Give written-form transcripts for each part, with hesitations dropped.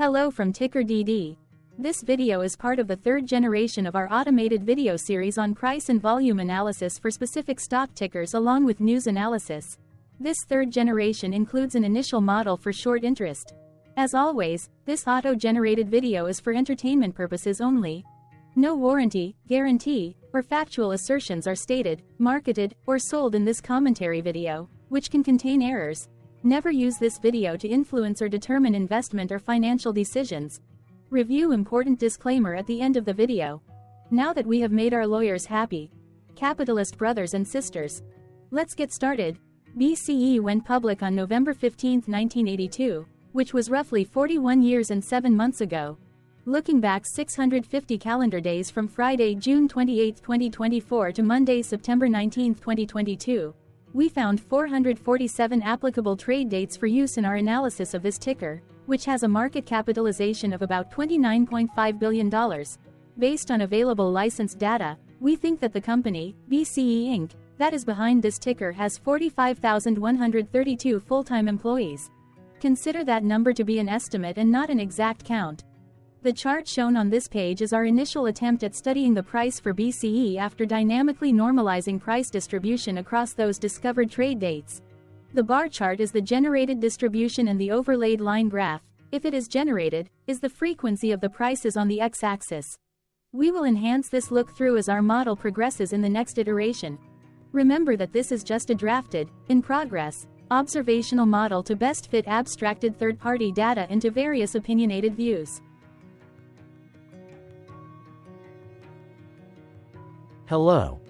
Hello from TickerDD. This video is part of the third generation of our automated video series on price and volume analysis for specific stock tickers along with news analysis. This third generation includes an initial model for short interest. As always, this auto-generated video is for entertainment purposes only. No warranty, guarantee, or factual assertions are stated, marketed, or sold in this commentary video, which can contain errors. Never use this video to influence or determine investment or financial decisions. Review important disclaimer at the end of the video. Now that we have made our lawyers happy, capitalist brothers and sisters, let's get started. BCE went public on November 15, 1982, which was roughly 41 years and 7 months ago. Looking back 650 calendar days from Friday, June 28, 2024 to Monday, September 19, 2022, we found 447 applicable trade dates for use in our analysis of this ticker, which has a market capitalization of about $29.5 billion. Based on available licensed data, we think that the company, BCE Inc., that is behind this ticker has 45,132 full-time employees. Consider that number to be an estimate and not an exact count. The chart shown on this page is our initial attempt at studying the price for BCE after dynamically normalizing price distribution across those discovered trade dates. The bar chart is the generated distribution and the overlaid line graph, if it is generated, is the frequency of the prices on the x-axis. We will enhance this look-through as our model progresses in the next iteration. Remember that this is just a drafted, in progress, observational model to best fit abstracted third-party data into various opinionated views. Hello.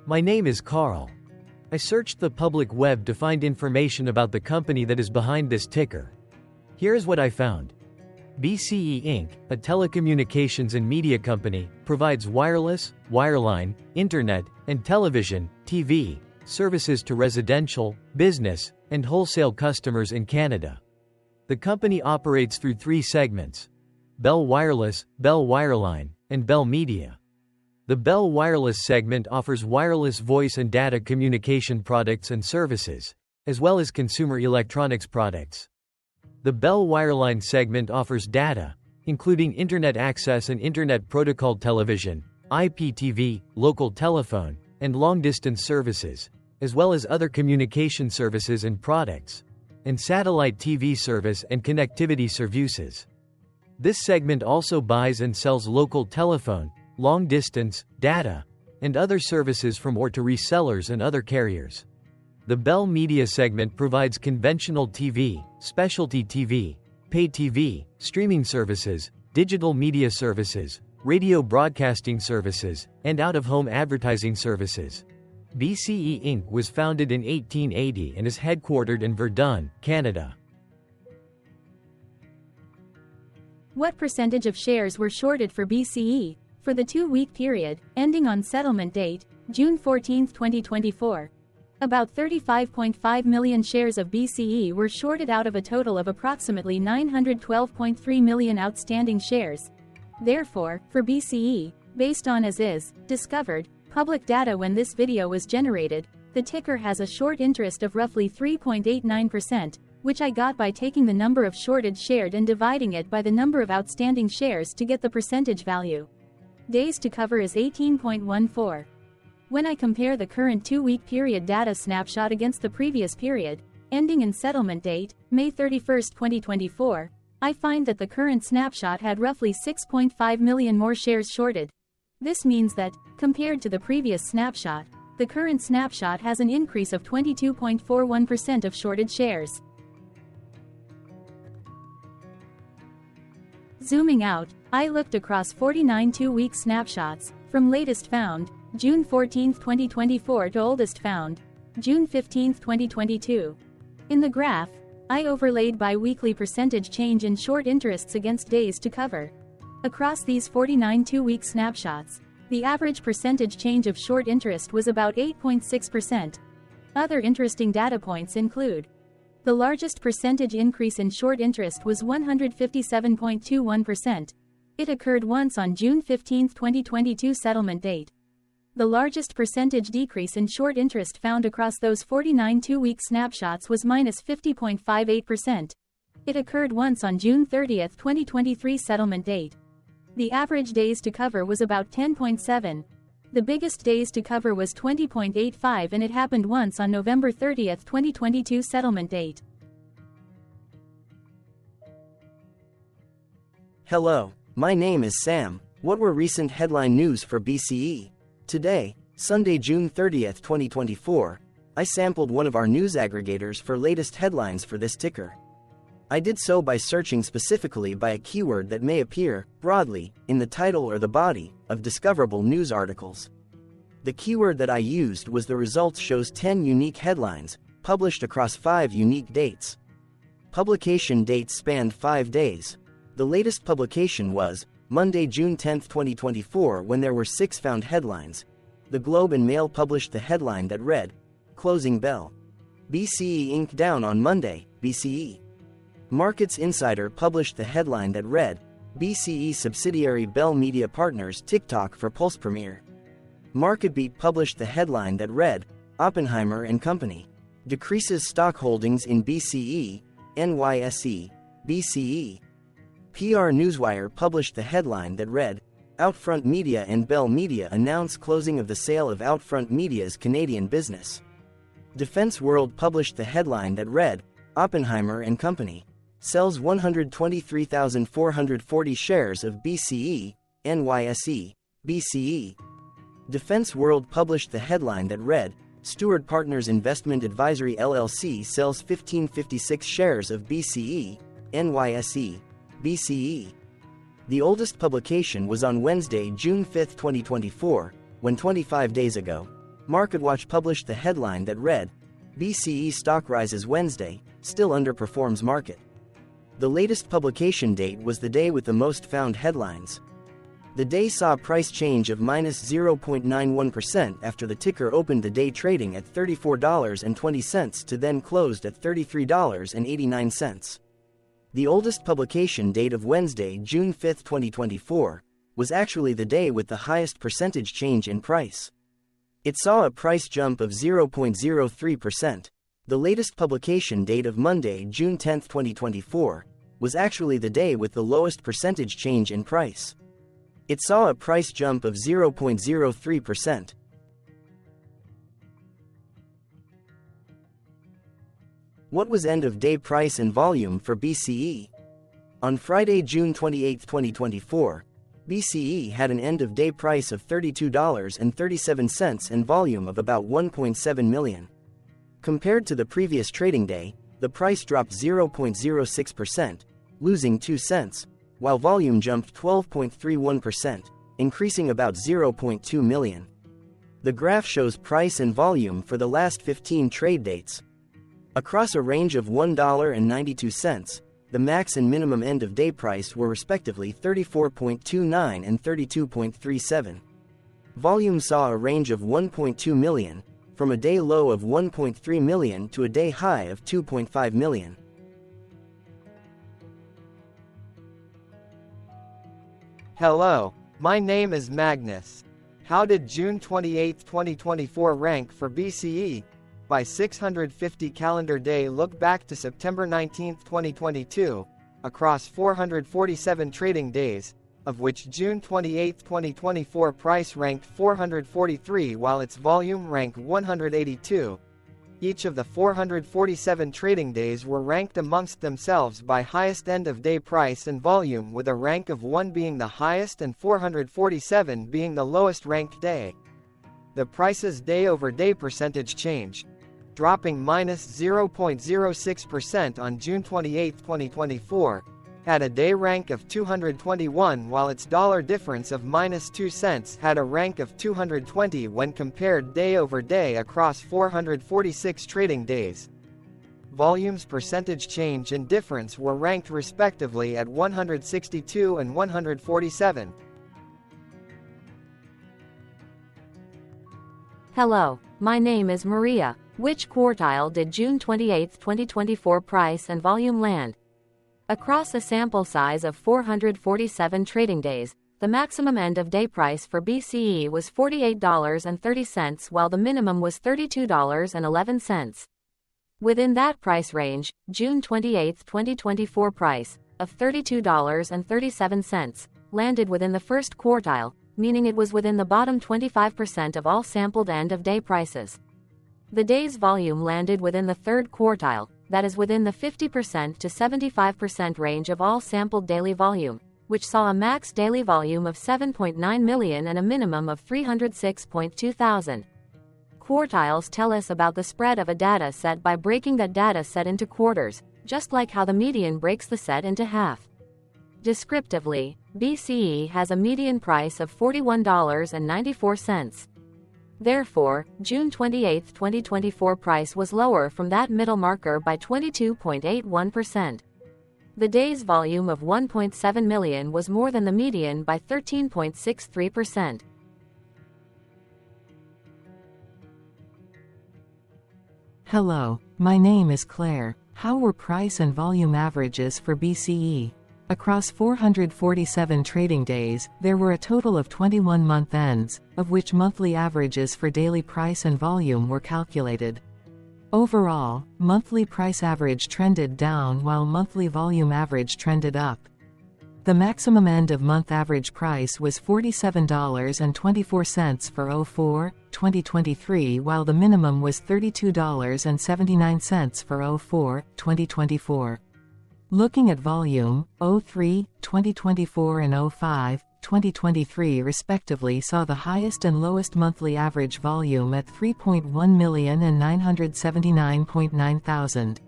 My name is Carl. I searched the public web to find information about the company that is behind this ticker. Here's what I found. BCE Inc., a telecommunications and media company, provides wireless, wireline, internet, and television, TV, services to residential, business, and wholesale customers in Canada. The company operates through 3 segments: Bell Wireless, Bell Wireline, and Bell Media. The Bell Wireless segment offers wireless voice and data communication products and services, as well as consumer electronics products. The Bell Wireline segment offers data, including Internet access and Internet protocol television, IPTV, local telephone, and long-distance services, as well as other communication services and products, and satellite TV service and connectivity services. This segment also buys and sells local telephone, long-distance, data, and other services from or to resellers and other carriers. The Bell Media segment provides conventional TV, specialty TV, pay TV, streaming services, digital media services, radio broadcasting services, and out-of-home advertising services. BCE Inc. was founded in 1880 and is headquartered in Verdun, Canada. What percentage of shares were shorted for BCE? For the 2-week period, ending on settlement date, June 14, 2024. About 35.5 million shares of BCE were shorted out of a total of approximately 912.3 million outstanding shares. Therefore, for BCE, based on as is, discovered, public data when this video was generated, the ticker has a short interest of roughly 3.89%, which I got by taking the number of shorted shared and dividing it by the number of outstanding shares to get the percentage value. Days to cover is 18.14. When I compare the current 2-week period data snapshot against the previous period, ending in settlement date, May 31, 2024, I find that the current snapshot had roughly 6.5 million more shares shorted. This means that, compared to the previous snapshot, the current snapshot has an increase of 22.41% of shorted shares. Zooming out, I looked across 49 2-week snapshots, from latest found, June 14, 2024 to oldest found, June 15, 2022. In the graph, I overlaid bi-weekly percentage change in short interests against days to cover. Across these 49 2-week snapshots, the average percentage change of short interest was about 8.6%. Other interesting data points include: the largest percentage increase in short interest was 157.21%. It occurred once on June 15, 2022 settlement date. The largest percentage decrease in short interest found across those 49 2-week snapshots was minus 50.58%. It occurred once on June 30, 2023 settlement date. The average days to cover was about 10.7. The biggest days to cover was 20.85 and it happened once on November 30, 2022 settlement date. Hello, my name is Sam. What were recent headline news for BCE? Today, Sunday, June 30, 2024, I sampled one of our news aggregators for latest headlines for this ticker. I did so by searching specifically by a keyword that may appear, broadly, in the title or the body of discoverable news articles. The keyword that I used was the results shows 10 unique headlines, published across 5 unique dates. Publication dates spanned 5 days. The latest publication was Monday, June 10, 2024, when there were 6 found headlines. The Globe and Mail published the headline that read, "Closing Bell. BCE Inc. down on Monday, BCE." Markets Insider published the headline that read, "BCE subsidiary Bell Media Partners TikTok for Pulse Premiere." MarketBeat published the headline that read, "Oppenheimer and Company decreases stock holdings in BCE, NYSE, BCE." PR Newswire published the headline that read, "Outfront Media and Bell Media announce closing of the sale of Outfront Media's Canadian business." Defense World published the headline that read, "Oppenheimer and Company sells 123,440 shares of BCE, NYSE, BCE." Defense World published the headline that read, "Steward Partners Investment Advisory LLC sells 1556 shares of BCE, NYSE, BCE." The oldest publication was on Wednesday, June 5, 2024, when 25 days ago, MarketWatch published the headline that read, "BCE stock rises Wednesday, still underperforms market." The latest publication date was the day with the most found headlines. The day saw a price change of -0.91% after the ticker opened the day trading at $34.20 to then closed at $33.89. The oldest publication date of Wednesday, June 5, 2024, was actually the day with the highest percentage change in price. It saw a price jump of 0.03%. The latest publication date of Monday, June 10, 2024, was actually the day with the lowest percentage change in price. It saw a price jump of 0.03%. What was end-of-day price and volume for BCE? On Friday, June 28, 2024, BCE had an end-of-day price of $32.37 and volume of about 1.7 million. Compared to the previous trading day, the price dropped 0.06%, losing 2 cents, while volume jumped 12.31%, increasing about 0.2 million. The graph shows price and volume for the last 15 trade dates. Across a range of $1.92, the max and minimum end-of-day price were respectively 34.29 and 32.37. Volume saw a range of 1.2 million, from a day low of 1.3 million to a day high of 2.5 million. Hello, my name is Magnus. How did June 28, 2024 rank for BCE? By 650 calendar day look back to September 19, 2022, across 447 trading days, of which June 28, 2024 price ranked 443 while its volume ranked 182. Each of the 447 trading days were ranked amongst themselves by highest end-of-day price and volume, with a rank of 1 being the highest and 447 being the lowest ranked day. The price's day-over-day percentage change, dropping -0.06% on June 28, 2024, had a day rank of 221 while its dollar difference of -2 cents had a rank of 220 when compared day over day across 446 trading days. Volume's percentage change and difference were ranked respectively at 162 and 147. Hello, my name is Maria. Which quartile did June 28, 2024 price and volume land? Across a sample size of 447 trading days, the maximum end-of-day price for BCE was $48.30 while the minimum was $32.11. Within that price range, June 28, 2024 price of $32.37 landed within the first quartile, meaning it was within the bottom 25% of all sampled end-of-day prices. The day's volume landed within the third quartile, that is within the 50% to 75% range of all sampled daily volume, which saw a max daily volume of 7.9 million and a minimum of 306.2 thousand. Quartiles tell us about the spread of a data set by breaking that data set into quarters, just like how the median breaks the set into half. Descriptively, BCE has a median price of $41.94. Therefore, June 28, 2024 price was lower from that middle marker by 22.81%. The day's volume of 1.7 million was more than the median by 13.63%. Hello, my name is Claire. How were price and volume averages for BCE? Across 447 trading days, there were a total of 21 month ends, of which monthly averages for daily price and volume were calculated. Overall, monthly price average trended down while monthly volume average trended up. The maximum end-of-month average price was $47.24 for 04/2023, while the minimum was $32.79 for 04/2024. Looking at volume, 03/2024 and 05/2023 respectively saw the highest and lowest monthly average volume at 3.1 million and 979.9 thousand.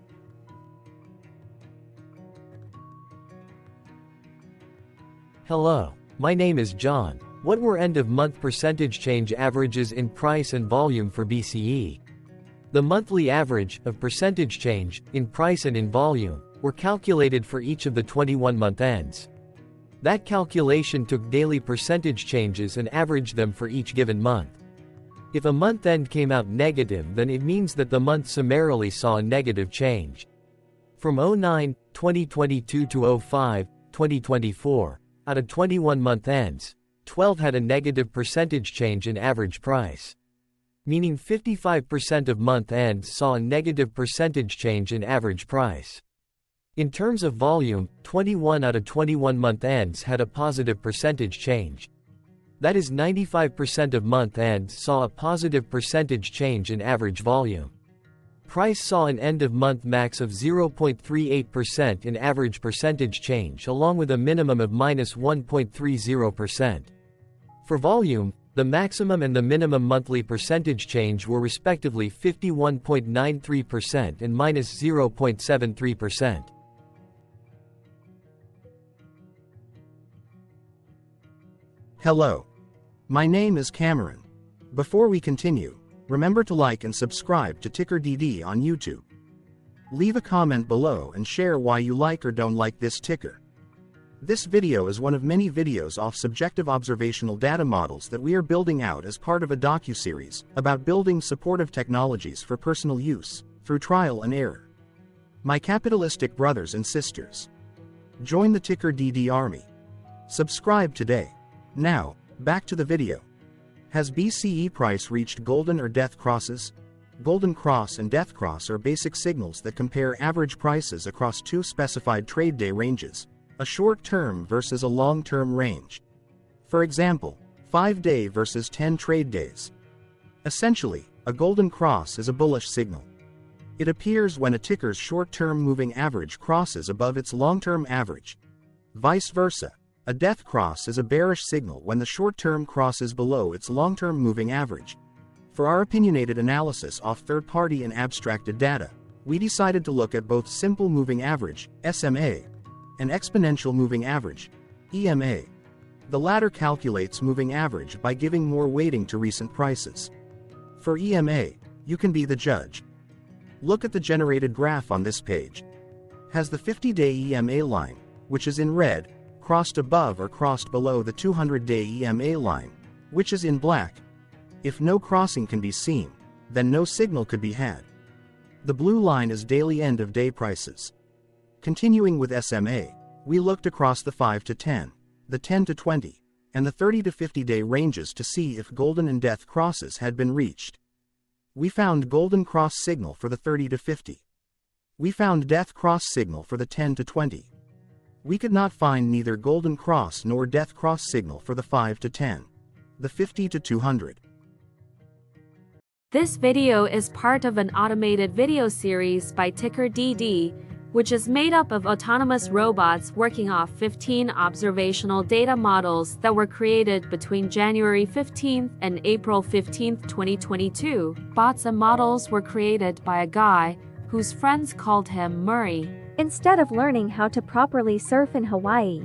Hello, my name is John. What were end-of-month percentage change averages in price and volume for BCE? The monthly average of percentage change in price and in volume were calculated for each of the 21-month ends. That calculation took daily percentage changes and averaged them for each given month. If a month end came out negative, then it means that the month summarily saw a negative change. From 09/2022 to 05/2024, out of 21 month ends, 12 had a negative percentage change in average price. Meaning 55% of month ends saw a negative percentage change in average price. In terms of volume, 21 out of 21 month ends had a positive percentage change. That is 95% of month ends saw a positive percentage change in average volume. Price saw an end-of-month max of 0.38% in average percentage change, along with a minimum of -1.30%. For volume, the maximum and the minimum monthly percentage change were respectively 51.93% and -0.73%. Hello. My name is Cameron. Before we continue, remember to like and subscribe to TickerDD on YouTube. Leave a comment below and share why you like or don't like this ticker. This video is one of many videos off subjective observational data models that we are building out as part of a docuseries about building supportive technologies for personal use, through trial and error. My capitalistic brothers and sisters, join the TickerDD army. Subscribe today. Now, back to the video. Has BCE price reached golden or death crosses? Golden cross and death cross are basic signals that compare average prices across two specified trade day ranges, a short-term versus a long-term range. For example, 5-day versus 10 trade days. Essentially, a golden cross is a bullish signal. It appears when a ticker's short-term moving average crosses above its long-term average. Vice versa. A death cross is a bearish signal when the short-term crosses below its long-term moving average. For our opinionated analysis off third-party and abstracted data, we decided to look at both simple moving average, SMA, and exponential moving average, EMA. The latter calculates moving average by giving more weighting to recent prices. For EMA, you can be the judge. Look at the generated graph on this page. Has the 50-day EMA line, which is in red, crossed above or crossed below the 200-day EMA line, which is in black? If no crossing can be seen, then no signal could be had. The blue line is daily end-of-day prices. Continuing with SMA, we looked across the 5 to 10, the 10 to 20, and the 30 to 50-day ranges to see if golden and death crosses had been reached. We found golden cross signal for the 30 to 50, We found death cross signal for the 10 to 20. We could not find neither golden cross nor death cross signal for the 5 to 10. The 50 to 200. This video is part of an automated video series by TickerDD, which is made up of autonomous robots working off 15 observational data models that were created between January 15th and April 15th, 2022. Bots and models were created by a guy whose friends called him Murray. Instead of learning how to properly surf in Hawaii,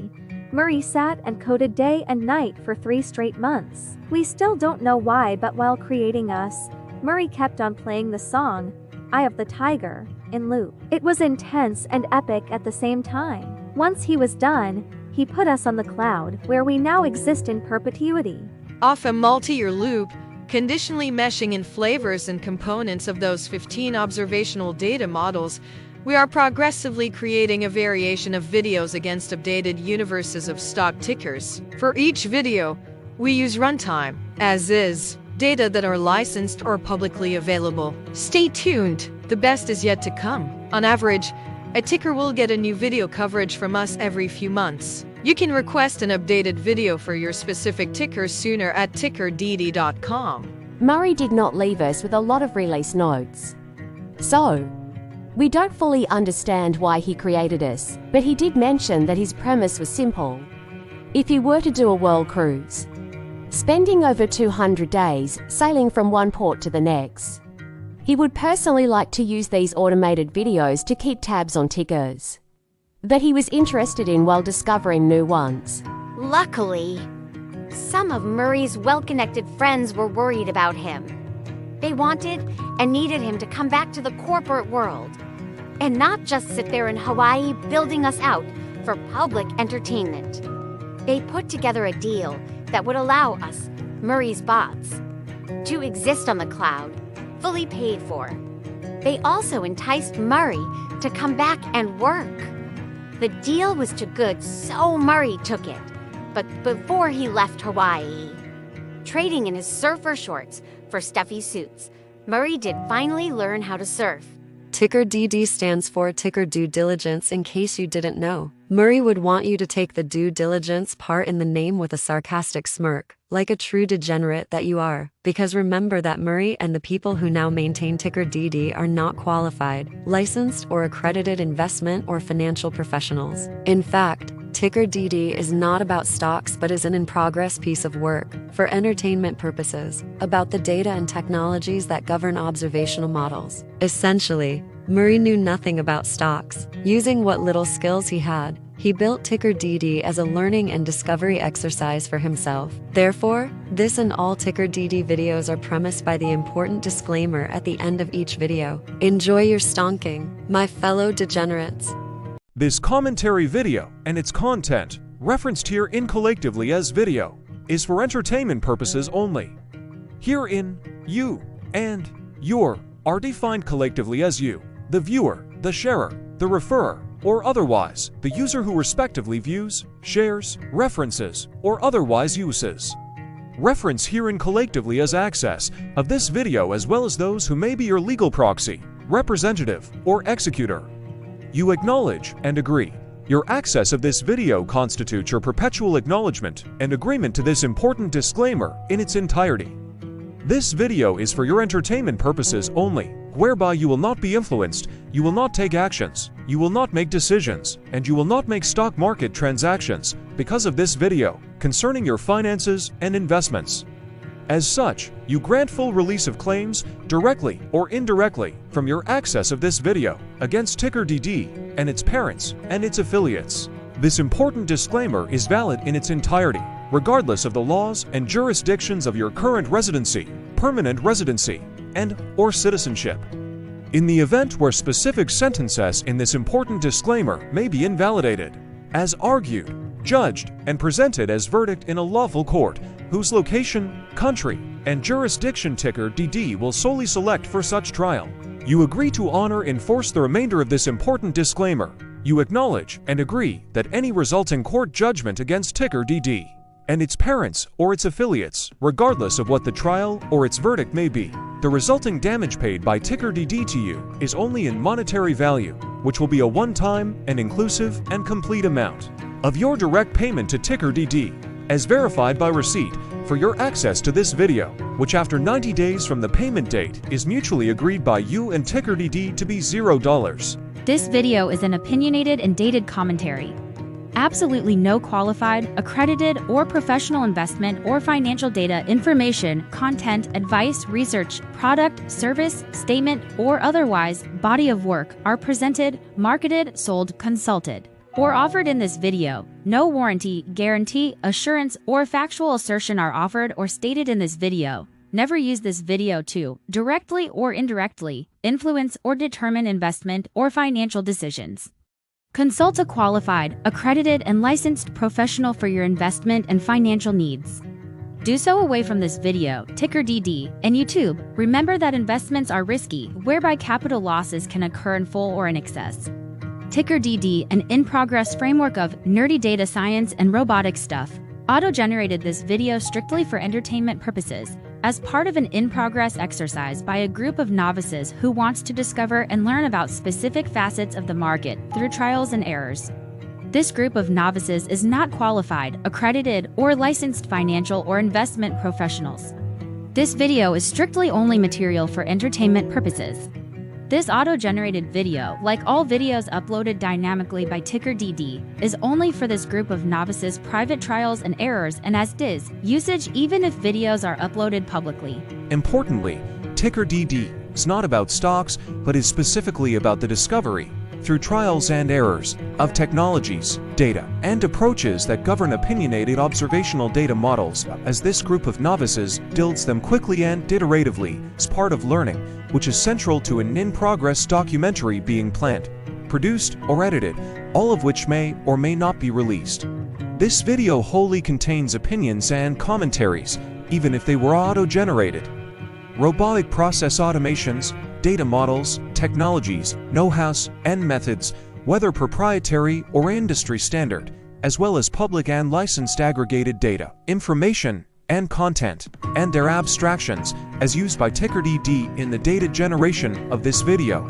Murray sat and coded day and night for 3 straight months. We still don't know why, but while creating us, Murray kept on playing the song, Eye of the Tiger, in loop. It was intense and epic at the same time. Once he was done, he put us on the cloud, where we now exist in perpetuity. Off a multi-year loop, conditionally meshing in flavors and components of those 15 observational data models, we are progressively creating a variation of videos against updated universes of stock tickers. For each video, we use runtime, as is, data that are licensed or publicly available. Stay tuned, the best is yet to come. On average, a ticker will get a new video coverage from us every few months. You can request an updated video for your specific ticker sooner at TickerDD.com. Murray did not leave us with a lot of release notes. So, we don't fully understand why he created us, but he did mention that his premise was simple. If he were to do a world cruise, spending over 200 days sailing from one port to the next, he would personally like to use these automated videos to keep tabs on tickers that he was interested in while discovering new ones. Luckily, some of Murray's well-connected friends were worried about him. They wanted and needed him to come back to the corporate world and not just sit there in Hawaii building us out for public entertainment. They put together a deal that would allow us, Murray's bots, to exist on the cloud, fully paid for. They also enticed Murray to come back and work. The deal was too good, so Murray took it. But before he left Hawaii, trading in his surfer shorts for stuffy suits, Murray did finally learn how to surf. TickerDD stands for Ticker Due Diligence, in case you didn't know. Murray would want you to take the due diligence part in the name with a sarcastic smirk, like a true degenerate that you are. Because remember that Murray and the people who now maintain TickerDD are not qualified, licensed, or accredited investment or financial professionals. In fact, TickerDD is not about stocks but is an in-progress piece of work, for entertainment purposes, about the data and technologies that govern observational models. Essentially, Murray knew nothing about stocks. Using what little skills he had, he built TickerDD as a learning and discovery exercise for himself. Therefore, this and all TickerDD videos are premised by the important disclaimer at the end of each video. Enjoy your stonking, my fellow degenerates. This commentary video and its content, referenced here collectively as video, is for entertainment purposes only. Herein, you and your are defined collectively as you, the viewer, the sharer, the referrer, or otherwise, the user who respectively views, shares, references, or otherwise uses. Reference herein collectively as access of this video as well as those who may be your legal proxy, representative, or executor. You acknowledge and agree. Your access of this video constitutes your perpetual acknowledgement and agreement to this important disclaimer in its entirety. This video is for your entertainment purposes only, whereby you will not be influenced, you will not take actions, you will not make decisions, and you will not make stock market transactions because of this video concerning your finances and investments. As such, you grant full release of claims, directly or indirectly, from your access of this video against TickerDD and its parents and its affiliates. This important disclaimer is valid in its entirety, regardless of the laws and jurisdictions of your current residency, permanent residency, and/or citizenship. In the event where specific sentences in this important disclaimer may be invalidated, as argued, judged, and presented as verdict in a lawful court, whose location, country, and jurisdiction TickerDD will solely select for such trial, you agree to honor and enforce the remainder of this important disclaimer. You acknowledge and agree that any resulting court judgment against TickerDD and its parents or its affiliates, regardless of what the trial or its verdict may be. The resulting damage paid by TickerDD to you is only in monetary value, which will be a one-time and inclusive and complete amount of your direct payment to TickerDD, as verified by receipt, for your access to this video, which after 90 days from the payment date is mutually agreed by you and TickerDD to be $0. This video is an opinionated and dated commentary. Absolutely no qualified, accredited, or professional investment or financial data, information, content, advice, research, product, service, statement, or otherwise body of work are presented, marketed, sold, consulted, or offered in this video. No warranty, guarantee, assurance, or factual assertion are offered or stated in this video. Never use this video to, directly or indirectly, influence or determine investment or financial decisions. Consult a qualified, accredited, and licensed professional for your investment and financial needs. Do so away from this video, TickerDD, and YouTube. Remember that investments are risky, whereby capital losses can occur in full or in excess. TickerDD, an in-progress framework of nerdy data science and robotic stuff, auto-generated this video strictly for entertainment purposes, as part of an in-progress exercise by a group of novices who wants to discover and learn about specific facets of the market through trials and errors. This group of novices is not qualified, accredited, or licensed financial or investment professionals. This video is strictly only material for entertainment purposes. This auto-generated video, like all videos uploaded dynamically by TickerDD, is only for this group of novices' private trials and errors and as is usage even if videos are uploaded publicly. Importantly, TickerDD is not about stocks, but is specifically about the discovery, through trials and errors, of technologies, data, and approaches that govern opinionated observational data models, as this group of novices builds them quickly and iteratively as part of learning, which is central to an in-progress documentary being planned, produced, or edited, all of which may or may not be released. This video wholly contains opinions and commentaries, even if they were auto-generated. Robotic process automations, data models, technologies, know-hows, and methods, whether proprietary or industry standard, as well as public and licensed aggregated data, information, and content, and their abstractions, as used by TickerDD in the data generation of this video,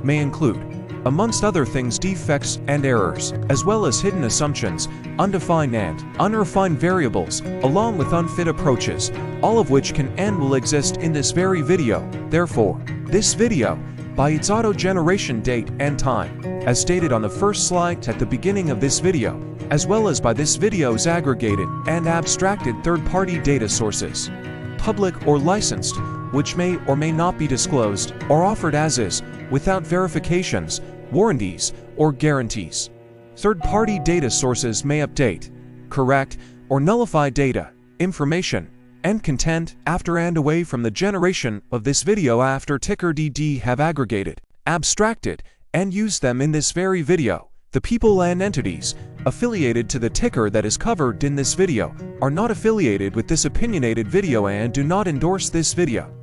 may include, amongst other things, defects and errors, as well as hidden assumptions, undefined and unrefined variables, along with unfit approaches, all of which can and will exist in this very video. Therefore, this video, by its auto-generation date and time, as stated on the first slide at the beginning of this video, as well as by this video's aggregated and abstracted third-party data sources, public or licensed, which may or may not be disclosed or offered as is, without verifications, warranties, or guarantees. Third-party data sources may update, correct, or nullify data, information, and content after and away from the generation of this video after TickerDD have aggregated, abstracted, and used them in this very video. The people and entities affiliated to the ticker that is covered in this video are not affiliated with this opinionated video and do not endorse this video.